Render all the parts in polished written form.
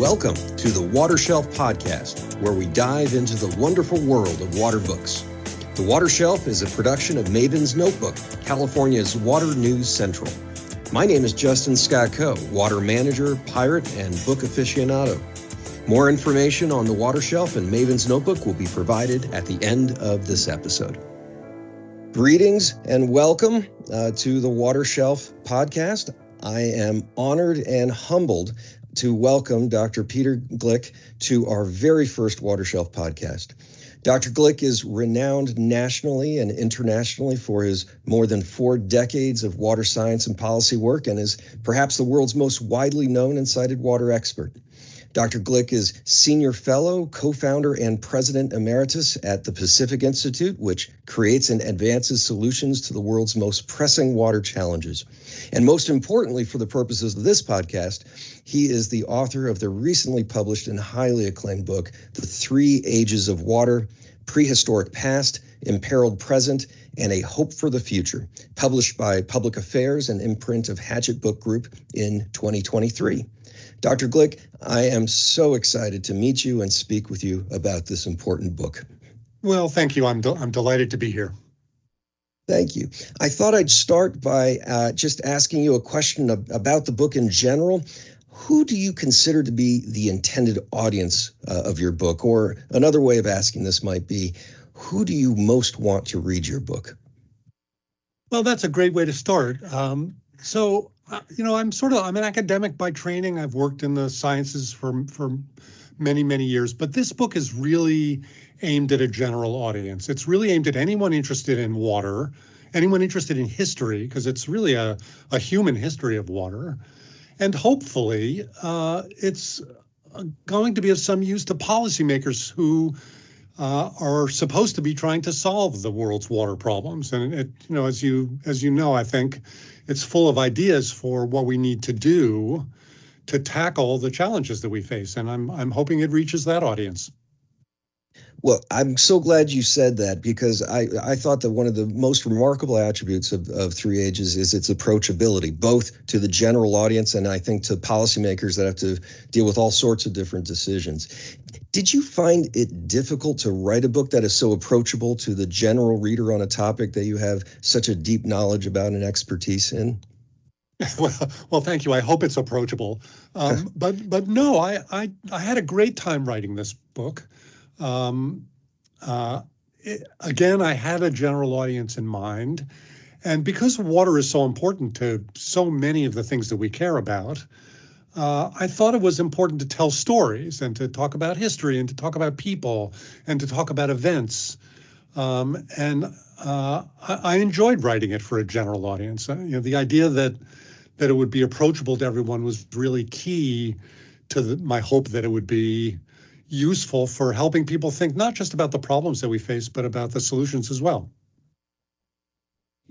Welcome to the Water Shelf Podcast, where we dive into the wonderful world of water books. The Water Shelf is a production of Maven's Notebook, California's Water News Central. My name is Justin Scott-Coe, water manager, pirate, and book aficionado. More information on the Water Shelf and Maven's Notebook will be provided at the end of this episode. Greetings and welcome to the Water Shelf Podcast. I am honored and humbled to welcome Dr. Peter Gleick to our very first Water Shelf podcast. Dr. Gleick is renowned nationally and internationally for his more than 4 decades of water science and policy work and is perhaps the world's most widely known and cited water expert. Dr. Gleick is Senior Fellow, Co-founder, and President Emeritus at the Pacific Institute, which creates and advances solutions to the world's most pressing water challenges. And most importantly, for the purposes of this podcast, he is the author of the recently published and highly acclaimed book, The 3 Ages of Water: Prehistoric Past, Imperiled Present, and a Hope for the Future, published by Public Affairs and imprint of Hatchet Book Group in 2023. Dr. Gleick, I am so excited to meet you and speak with you about this important book. Well, thank you. I'm delighted to be here. Thank you. I thought I'd start by just asking you a question about the book in general. Who do you consider to be the intended audience of your book? Or another way of asking this might be, who do you most want to read your book? Well, that's a great way to start. I'm an academic by training. I've worked in the sciences for many, many years, but this book is really aimed at a general audience. It's really aimed at anyone interested in water, anyone interested in history, because it's really a human history of water. And hopefully it's going to be of some use to policymakers who are supposed to be trying to solve the world's water problems. And as you know, I think it's full of ideas for what we need to do to tackle the challenges that we face. And I'm hoping it reaches that audience. Well, I'm so glad you said that, because I thought that one of the most remarkable attributes of 3 Ages is its approachability, both to the general audience and I think to policymakers that have to deal with all sorts of different decisions. Did you find it difficult to write a book that is so approachable to the general reader on a topic that you have such a deep knowledge about and expertise in? Well, thank you. I hope it's approachable. But no, I had a great time writing this book. Again, I had a general audience in mind. And because water is so important to so many of the things that we care about, I thought it was important to tell stories and to talk about history and to talk about people and to talk about events. I enjoyed writing it for a general audience. The idea that it would be approachable to everyone was really key to my hope that it would be useful for helping people think not just about the problems that we face, but about the solutions as well.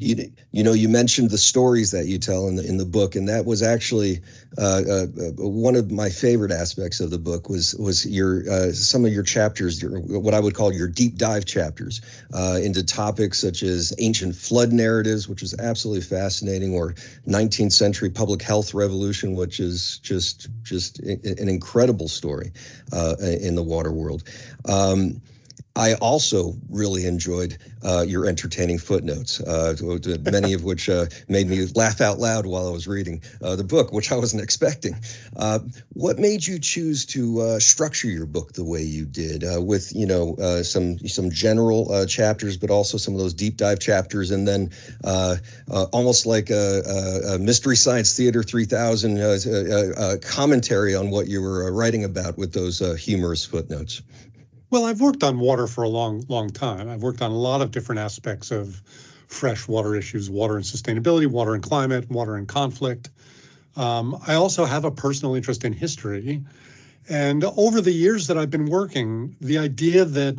You mentioned the stories that you tell in the book, and that was actually one of my favorite aspects of the book was your some of your chapters, what I would call your deep dive chapters into topics such as ancient flood narratives, which is absolutely fascinating, or 19th century public health revolution, which is just an incredible story in the water world. I also really enjoyed your entertaining footnotes, many of which made me laugh out loud while I was reading the book, which I wasn't expecting. What made you choose to structure your book the way you did, with some general chapters, but also some of those deep dive chapters, and then almost like a Mystery Science Theater 3000 commentary on what you were writing about with those humorous footnotes? Well, I've worked on water for a long, long time. I've worked on a lot of different aspects of freshwater issues: water and sustainability, water and climate, water and conflict. I also have a personal interest in history. And over the years that I've been working, the idea that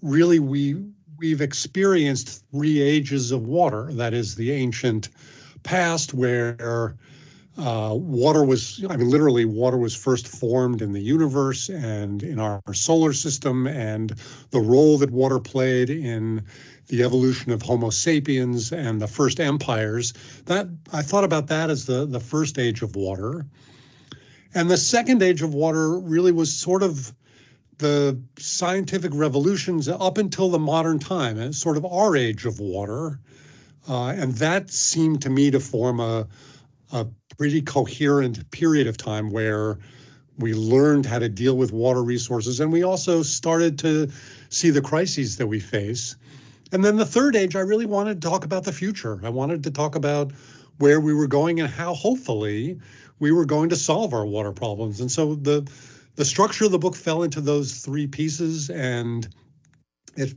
really we've experienced 3 ages of water, that is the ancient past, where water was first formed in the universe and in our solar system, and the role that water played in the evolution of Homo sapiens and the first empires. That I thought about that as the first age of water. And the second age of water really was sort of the scientific revolutions up until the modern time, and sort of our age of water. And that seemed to me to form a pretty coherent period of time where we learned how to deal with water resources, and we also started to see the crises that we face. And then the third age, I really wanted to talk about the future. I wanted to talk about where we were going and how hopefully we were going to solve our water problems. And so the structure of the book fell into those three pieces, and it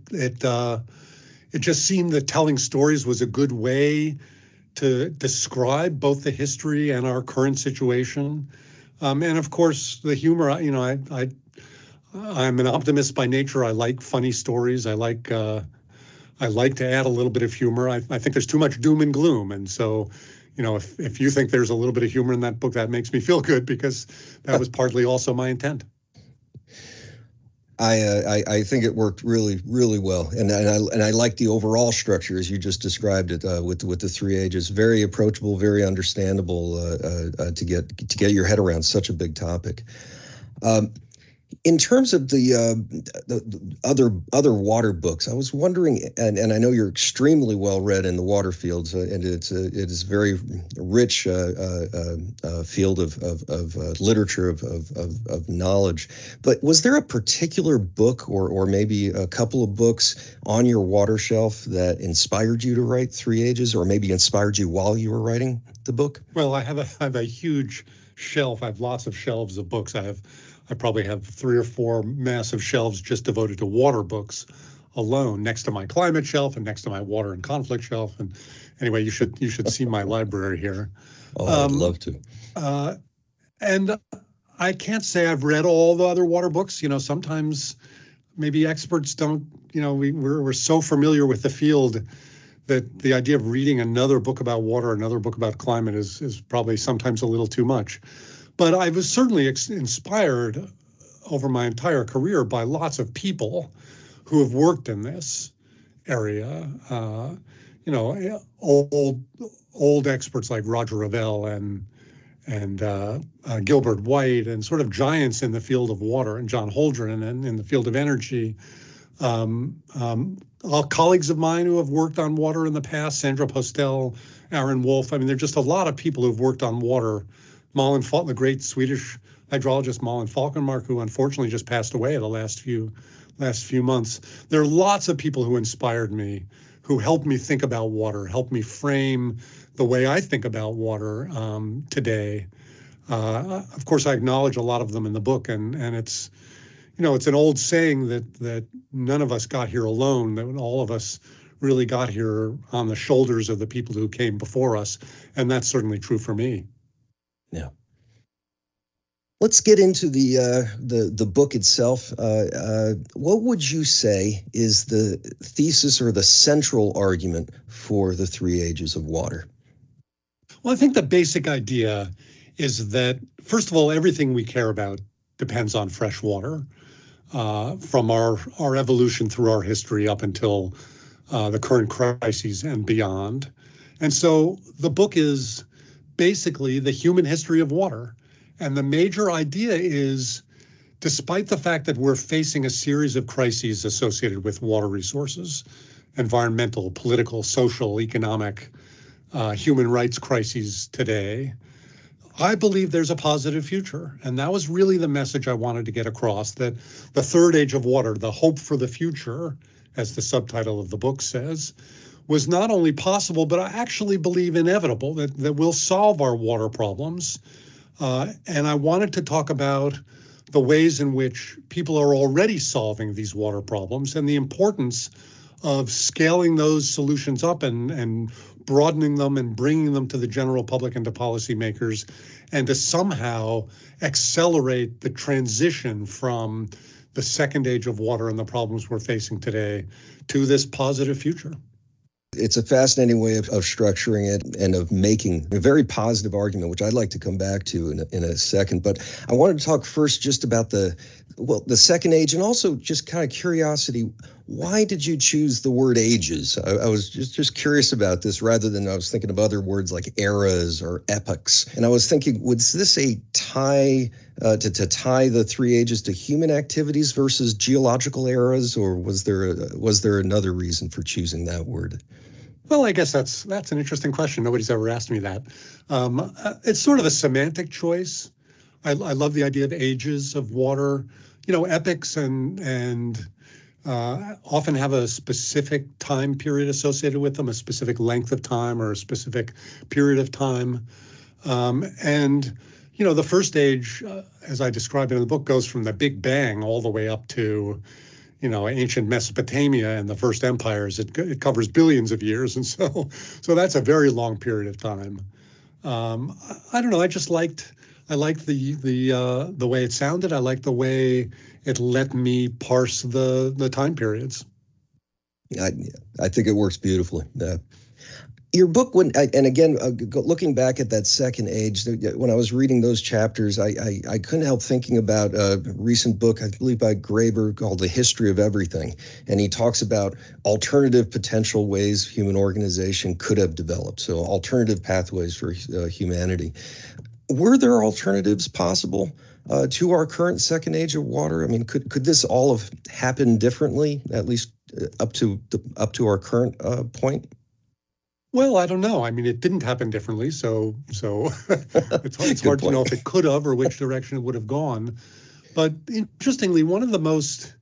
just seemed that telling stories was a good way to describe both the history and our current situation. And of course, the humor. I'm an optimist by nature. I like funny stories. I like to add a little bit of humor. I think there's too much doom and gloom, and so, if you think there's a little bit of humor in that book, that makes me feel good, because that was partly also my intent. I think it worked really, really well, and I like the overall structure as you just described it, with the three ages. Very approachable, very understandable to get your head around such a big topic. In terms of the other water books, I was wondering, and I know you're extremely well read in the water fields, and it is very rich field of literature of knowledge. But was there a particular book or maybe a couple of books on your water shelf that inspired you to write Three Ages, or maybe inspired you while you were writing the book? Well, I have a huge shelf. I have lots of shelves of books. I probably have 3 or 4 massive shelves just devoted to water books alone, next to my climate shelf and next to my water and conflict shelf. And anyway, you should see my library here. Oh, I'd love to. And I can't say I've read all the other water books. Sometimes maybe experts don't. We're so familiar with the field that the idea of reading another book about water, another book about climate is probably sometimes a little too much. But I was certainly inspired over my entire career by lots of people who have worked in this area. Old experts like Roger Revelle and Gilbert White, and sort of giants in the field of water, and John Holdren in the field of energy. Colleagues of mine who have worked on water in the past, Sandra Postel, Aaron Wolf. I mean, there are just a lot of people who've worked on water. The great Swedish hydrologist Malin Falkenmark, who unfortunately just passed away the last few months. There are lots of people who inspired me, who helped me think about water, helped me frame the way I think about water today. Of course, I acknowledge a lot of them in the book, and it's it's an old saying that none of us got here alone, that all of us really got here on the shoulders of the people who came before us, and that's certainly true for me. Yeah. Let's get into the book itself. What would you say is the thesis or the central argument for the Three Ages of Water? Well, I think the basic idea is that, first of all, everything we care about depends on fresh water, from our evolution through our history up until the current crises and beyond. And so the book is basically the human history of water. And the major idea is, despite the fact that we're facing a series of crises associated with water resources, environmental, political, social, economic, human rights crises today, I believe there's a positive future. And that was really the message I wanted to get across, that the third age of water, the hope for the future, as the subtitle of the book says, was not only possible, but I actually believe inevitable, that we'll solve our water problems. And I wanted to talk about the ways in which people are already solving these water problems, and the importance of scaling those solutions up and broadening them and bringing them to the general public and to policymakers, and to somehow accelerate the transition from the second age of water and the problems we're facing today to this positive future. It's a fascinating way of structuring it and of making a very positive argument, which I'd like to come back to in a second. But I wanted to talk first just about the second age, and also just kind of curiosity. Why did you choose the word ages? I was just curious about this, rather than I was thinking of other words like eras or epochs. And I was thinking, was this a tie to tie the three ages to human activities versus geological eras, or was there another reason for choosing that word? Well, I guess that's an interesting question. Nobody's ever asked me that. It's sort of a semantic choice. I love the idea of ages of water. Epochs and often have a specific time period associated with them, a specific length of time or a specific period of time. And the first age, as I described in the book, goes from the Big Bang all the way up to ancient Mesopotamia and the first empires. It covers billions of years, and so that's a very long period of time. I don't know. I liked the way it sounded. I liked the way it let me parse the time periods. I think it works beautifully. Your book, and again, looking back at that second age, when I was reading those chapters, I couldn't help thinking about a recent book, I believe by Graeber, called The History of Everything. And he talks about alternative potential ways human organization could have developed. So alternative pathways for humanity. Were there alternatives possible to our current second age of water? I mean, could this all have happened differently, at least up to our current point? Well, I don't know. I mean, it didn't happen differently, so it's hard to know if it could have or which direction it would have gone. But interestingly, one of the most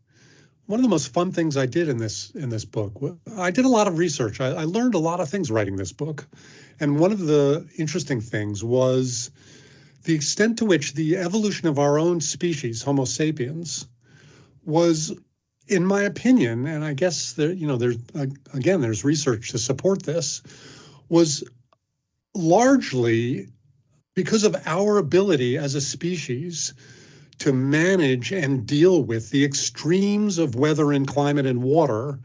fun things I did in this book, I did a lot of research. I learned a lot of things writing this book, and one of the interesting things was the extent to which the evolution of our own species, Homo sapiens, was, in my opinion, and I guess there's research to support this, was largely because of our ability as a species to manage and deal with the extremes of weather and climate and water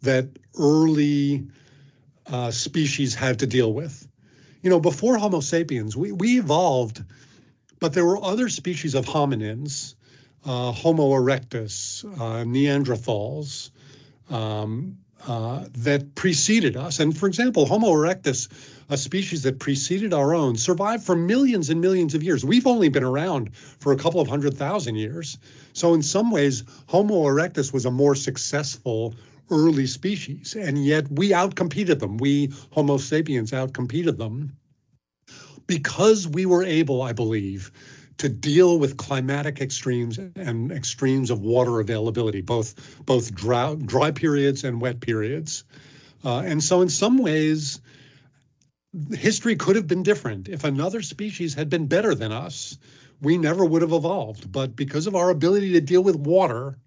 that early species had to deal with. Before Homo sapiens, we evolved, but there were other species of hominins, Homo erectus, Neanderthals, that preceded us. And for example, Homo erectus, a species that preceded our own, survived for millions and millions of years. We've only been around for a couple of 100,000 years. So in some ways, Homo erectus was a more successful early species, and yet we outcompeted them. We, Homo sapiens, outcompeted them because we were able, I believe, to deal with climatic extremes and extremes of water availability, both dry periods and wet periods. And so in some ways, history could have been different. If another species had been better than us, we never would have evolved. But because of our ability to deal with water,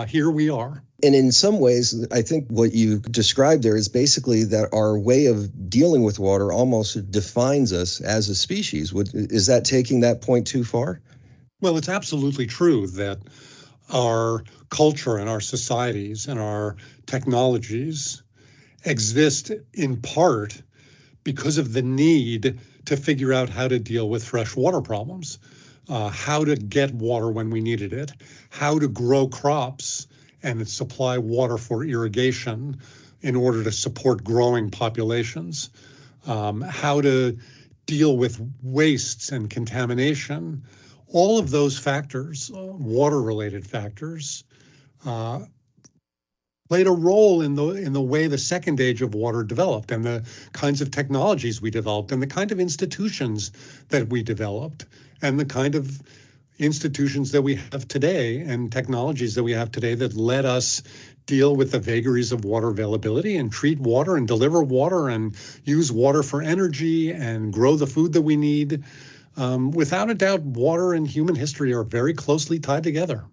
here we are. And in some ways, I think what you described there is basically that our way of dealing with water almost defines us as a species. Is that taking that point too far? Well, it's absolutely true that our culture and our societies and our technologies exist in part because of the need to figure out how to deal with fresh water problems, how to get water when we needed it, how to grow crops and supply water for irrigation in order to support growing populations, how to deal with wastes and contamination. All of those factors, water-related factors, played a role in the way the second age of water developed, and the kinds of technologies we developed, and the kind of institutions that we developed, and the kind of institutions that we have today and technologies that we have today that let us deal with the vagaries of water availability and treat water and deliver water and use water for energy and grow the food that we need. Without a doubt, water and human history are very closely tied together.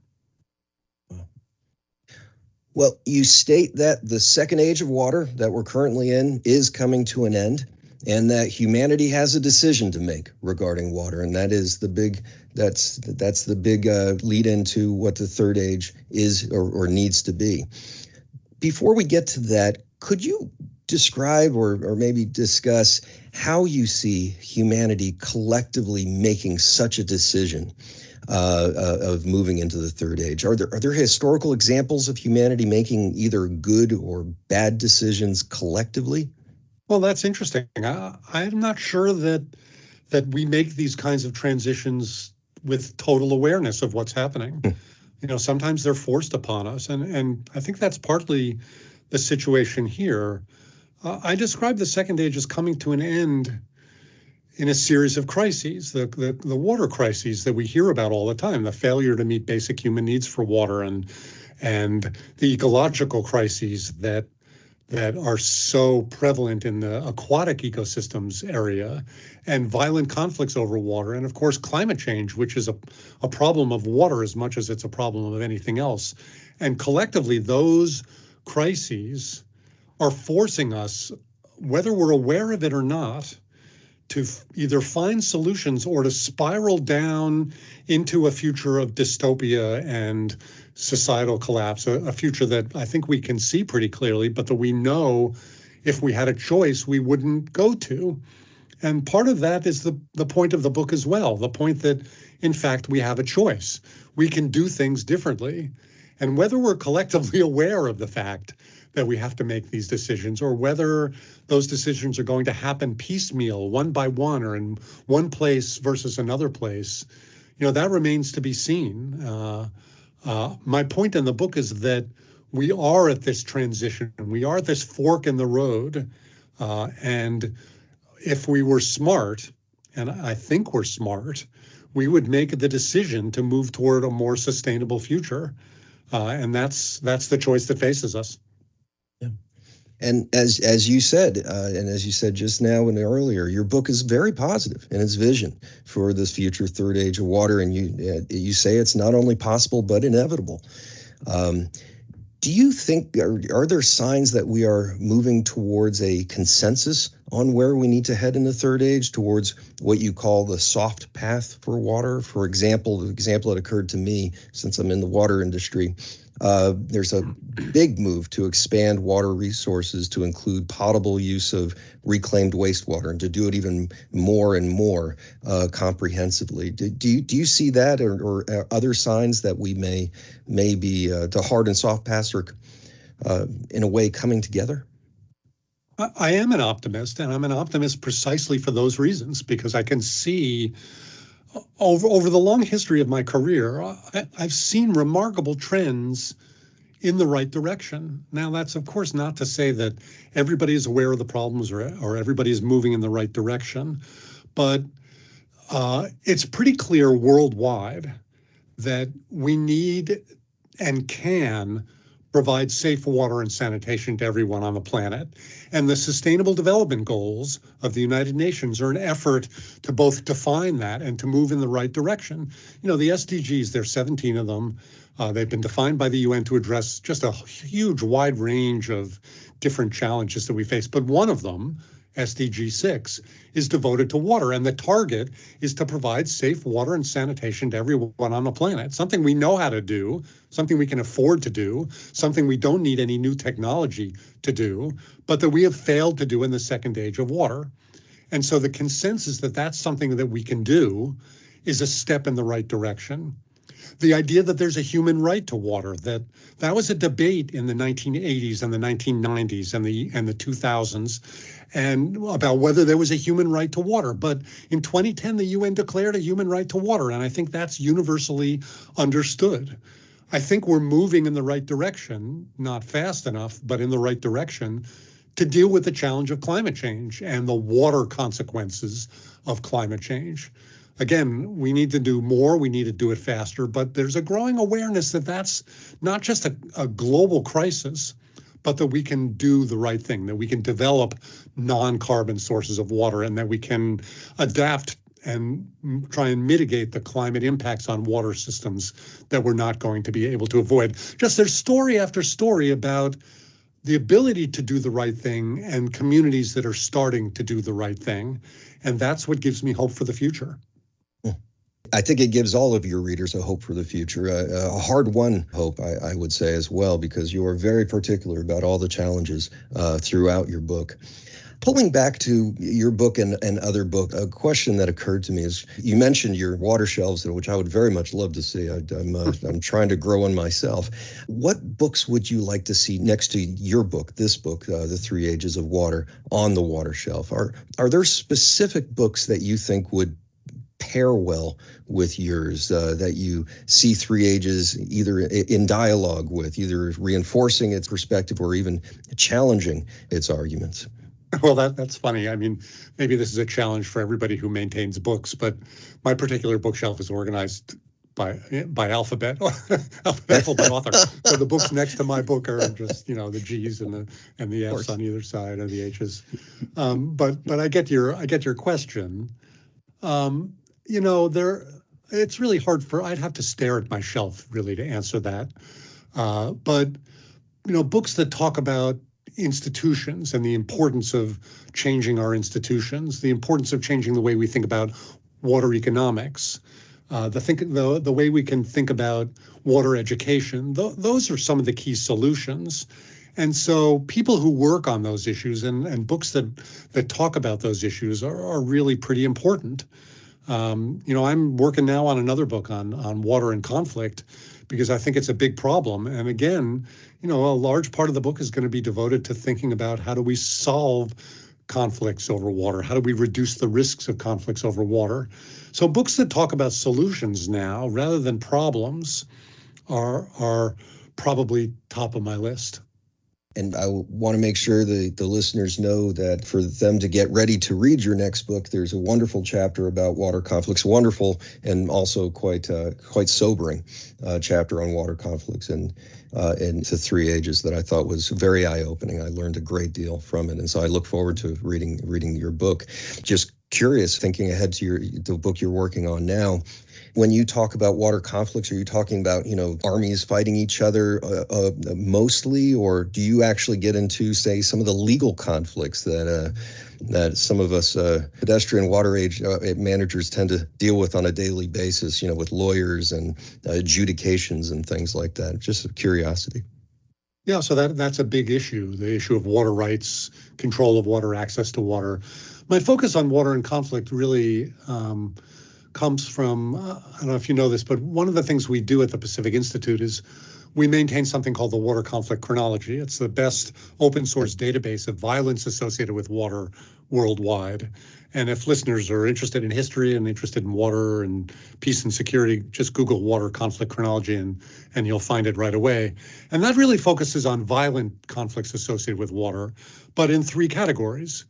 Well, you state that the second age of water that we're currently in is coming to an end, and that humanity has a decision to make regarding water, and that is that's the big lead into what the third age is or needs to be. Before we get to that, could you describe or maybe discuss how you see humanity collectively making such a decision of moving into the third age? Are there historical examples of humanity making either good or bad decisions collectively? Well, that's interesting. I'm not sure that we make these kinds of transitions with total awareness of what's happening. Sometimes they're forced upon us, and I think that's partly the situation here. I describe the second age as coming to an end in a series of crises, the water crises that we hear about all the time, the failure to meet basic human needs for water, and the ecological crises that are so prevalent in the aquatic ecosystems area, and violent conflicts over water, and of course climate change, which is a problem of water as much as it's a problem of anything else. And collectively, those crises are forcing us, whether we're aware of it or not, to either find solutions or to spiral down into a future of dystopia and societal collapse, a future that I think we can see pretty clearly, but that we know if we had a choice, we wouldn't go to. And part of that is the point of the book as well, the point that, in fact, we have a choice. We can do things differently. And whether we're collectively aware of the fact that we have to make these decisions, or whether those decisions are going to happen piecemeal, one by one, or in one place versus another place, that remains to be seen. My point in the book is that we are at this transition. We are at this fork in the road. And if we were smart, and I think we're smart, we would make the decision to move toward a more sustainable future. And that's the choice that faces us. Yeah. And as you said, and as you said just now and earlier, your book is very positive in its vision for this future third age of water. And you say it's not only possible, but inevitable. Do you think, are there signs that we are moving towards a consensus on where we need to head in the third age, towards what you call the soft path for water? For example, the example that occurred to me, since I'm in the water industry, there's a big move to expand water resources to include potable use of reclaimed wastewater, and to do it even more and more comprehensively. Do you see that, or other signs that we may be the hard and soft paths are in a way coming together? I am an optimist, and I'm an optimist precisely for those reasons, because I can see over the long history of my career, I've seen remarkable trends in the right direction. Now, that's of course not to say that everybody is aware of the problems or everybody is moving in the right direction, but it's pretty clear worldwide that we need and can provide safe water and sanitation to everyone on the planet. And the Sustainable Development Goals of the United Nations are an effort to both define that and to move in the right direction. The SDGs, there's 17 of them. They've been defined by the UN to address just a huge wide range of different challenges that we face. But one of them, SDG 6, is devoted to water, and the target is to provide safe water and sanitation to everyone on the planet, something we know how to do, something we can afford to do, something we don't need any new technology to do, but that we have failed to do in the second age of water. And so the consensus that that's something that we can do is a step in the right direction. The idea that there's a human right to water, that was a debate in the 1980s and the 1990s and the 2000s, and about whether there was a human right to water. But in 2010, the UN declared a human right to water, and I think that's universally understood. I think we're moving in the right direction, not fast enough, but in the right direction, to deal with the challenge of climate change and the water consequences of climate change. Again, we need to do more, we need to do it faster, but there's a growing awareness that that's not just a global crisis, but that we can do the right thing, that we can develop non-carbon sources of water, and that we can adapt and try and mitigate the climate impacts on water systems that we're not going to be able to avoid. Just there's story after story about the ability to do the right thing and communities that are starting to do the right thing. And that's what gives me hope for the future. I think it gives all of your readers a hope for the future, a hard-won hope, I would say as well, because you are very particular about all the challenges throughout your book. Pulling back to your book and other book, a question that occurred to me is you mentioned your water shelves, which I would very much love to see. I'm trying to grow one myself. What books would you like to see next to your book, this book, The Three Ages of Water, on the water shelf? Are there specific books that you think would pair well with yours, that you see Three Ages either in dialogue with, either reinforcing its perspective or even challenging its arguments? Well, that's funny. I mean, maybe this is a challenge for everybody who maintains books, but my particular bookshelf is organized by alphabet, alphabetical by author. So the books next to my book are just, the G's and the F's on either side, or the H's. But I get your question. It's really hard I'd have to stare at my shelf really to answer that. But books that talk about institutions and the importance of changing our institutions, the importance of changing the way we think about water economics, the way we can think about water education. Those are some of the key solutions. And so people who work on those issues and books that talk about those issues are really pretty important. I'm working now on another book on water and conflict, because I think it's a big problem. And again, a large part of the book is going to be devoted to thinking about how do we solve conflicts over water? How do we reduce the risks of conflicts over water? So books that talk about solutions now rather than problems are probably top of my list. And I want to make sure the listeners know that for them to get ready to read your next book, there's a wonderful chapter about water conflicts, wonderful and also quite sobering chapter on water conflicts and The Three Ages that I thought was very eye-opening. I learned a great deal from it, and so I look forward to reading your book. Just curious, thinking ahead to the book you're working on now. When you talk about water conflicts, are you talking about, armies fighting each other mostly, or do you actually get into, say, some of the legal conflicts that some of us pedestrian water age managers tend to deal with on a daily basis, with lawyers and adjudications and things like that? Just a curiosity. Yeah, so that's a big issue, the issue of water rights, control of water, access to water. My focus on water and conflict really comes from, I don't know if you know this, but one of the things we do at the Pacific Institute is we maintain something called the Water Conflict Chronology. It's the best open source database of violence associated with water worldwide. And if listeners are interested in history and interested in water and peace and security, just Google Water Conflict Chronology and you'll find it right away. And that really focuses on violent conflicts associated with water, but in three categories.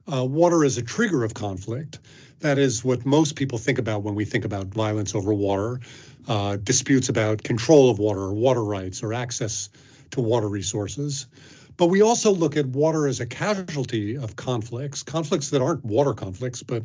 Water is a trigger of conflict. That is what most people think about when we think about violence over water, disputes about control of water or water rights or access to water resources. But we also look at water as a casualty of conflicts that aren't water conflicts, but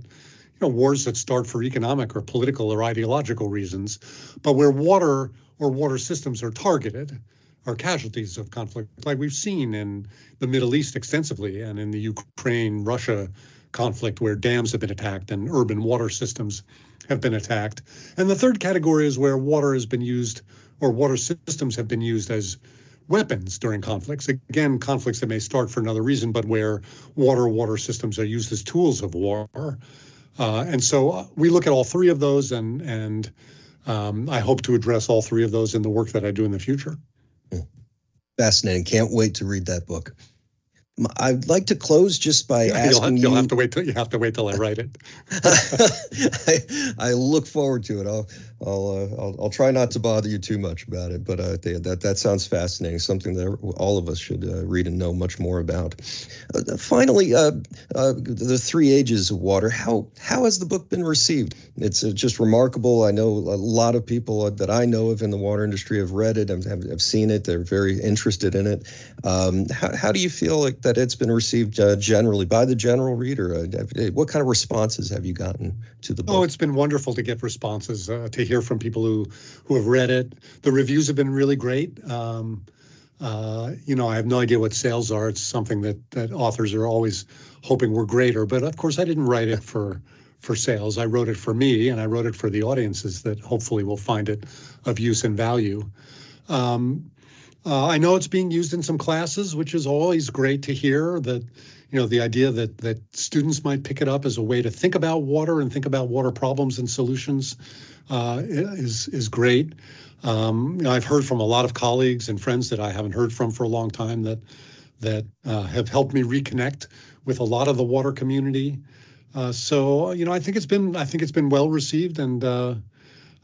wars that start for economic or political or ideological reasons, but where water or water systems are targeted, are casualties of conflict, like we've seen in the Middle East extensively and in the Ukraine-Russia conflict, where dams have been attacked and urban water systems have been attacked. And the third category is where water has been used, or water systems have been used as weapons during conflicts. Again, conflicts that may start for another reason, but where water systems are used as tools of war. And so we look at all three of those, and I hope to address all three of those in the work that I do in the future. Fascinating. Can't wait to read that book. I'd like to close just by asking you. You have to wait till I write it. I look forward to it. I'll try not to bother you too much about it, but that sounds fascinating. Something that all of us should read and know much more about. Finally, The Three Ages of Water. How has the book been received? It's just remarkable. I know a lot of people that I know of in the water industry have read it and have seen it. They're very interested in it. How do you feel like that it's been received generally by the general reader? What kind of responses have you gotten to the book? Oh, it's been wonderful to get responses, to hear from people who have read it. The reviews have been really great. I have no idea what sales are. It's something that authors are always hoping we're greater. But of course, I didn't write it for for sales. I wrote it for me, and I wrote it for the audiences that hopefully will find it of use and value. I know it's being used in some classes, which is always great to hear. That, the idea that students might pick it up as a way to think about water and think about water problems and solutions is great. I've heard from a lot of colleagues and friends that I haven't heard from for a long time that have helped me reconnect with a lot of the water community. So I think it's been well received, and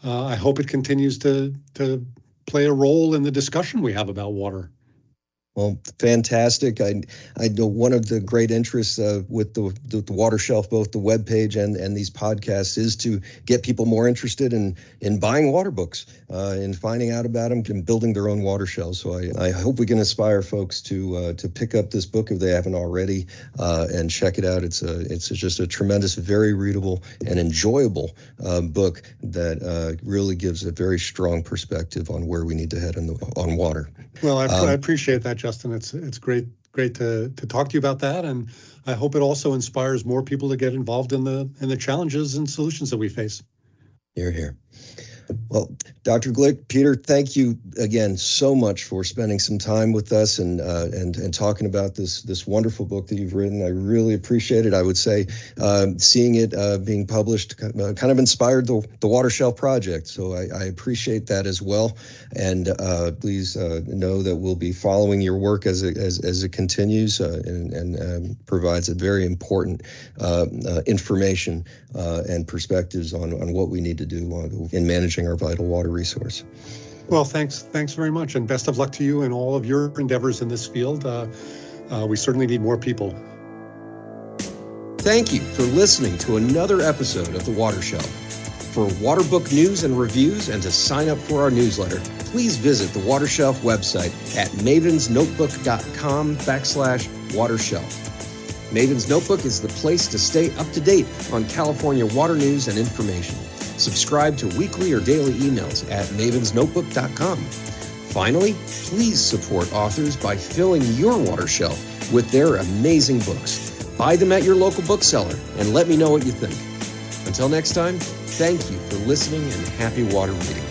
I hope it continues to play a role in the discussion we have about water. Well, fantastic. I know one of the great interests with the Water Shelf, both the webpage and these podcasts, is to get people more interested in buying water books, and finding out about them and building their own water shelves. So I hope we can inspire folks to pick up this book if they haven't already, and check it out. It's just a tremendous, very readable and enjoyable book that really gives a very strong perspective on where we need to head on water. Well, I appreciate that, Justin. It's great to talk to you about that, and I hope it also inspires more people to get involved in the challenges and solutions that we face. Hear, hear. Well, Dr. Gleick, Peter, thank you again so much for spending some time with us and talking about this wonderful book that you've written. I really appreciate it. I would say seeing it being published kind of inspired the Water Shelf Project. So I appreciate that as well. And please know that we'll be following your work as it continues, and provides a very important information and perspectives on what we need to do in managing our vital water resource. Well, thanks very much, and best of luck to you in all of your endeavors in this field. We certainly need more people. Thank you for listening to another episode of The Water Shelf. For water book news and reviews, and to sign up for our newsletter, please visit the Water Shelf website at mavensnotebook.com/watershelf. Maven's Notebook is the place to stay up to date on California water news and information. Subscribe to weekly or daily emails at mavensnotebook.com. Finally, please support authors by filling your water shelf with their amazing books. Buy them at your local bookseller and let me know what you think. Until next time, thank you for listening and happy water reading.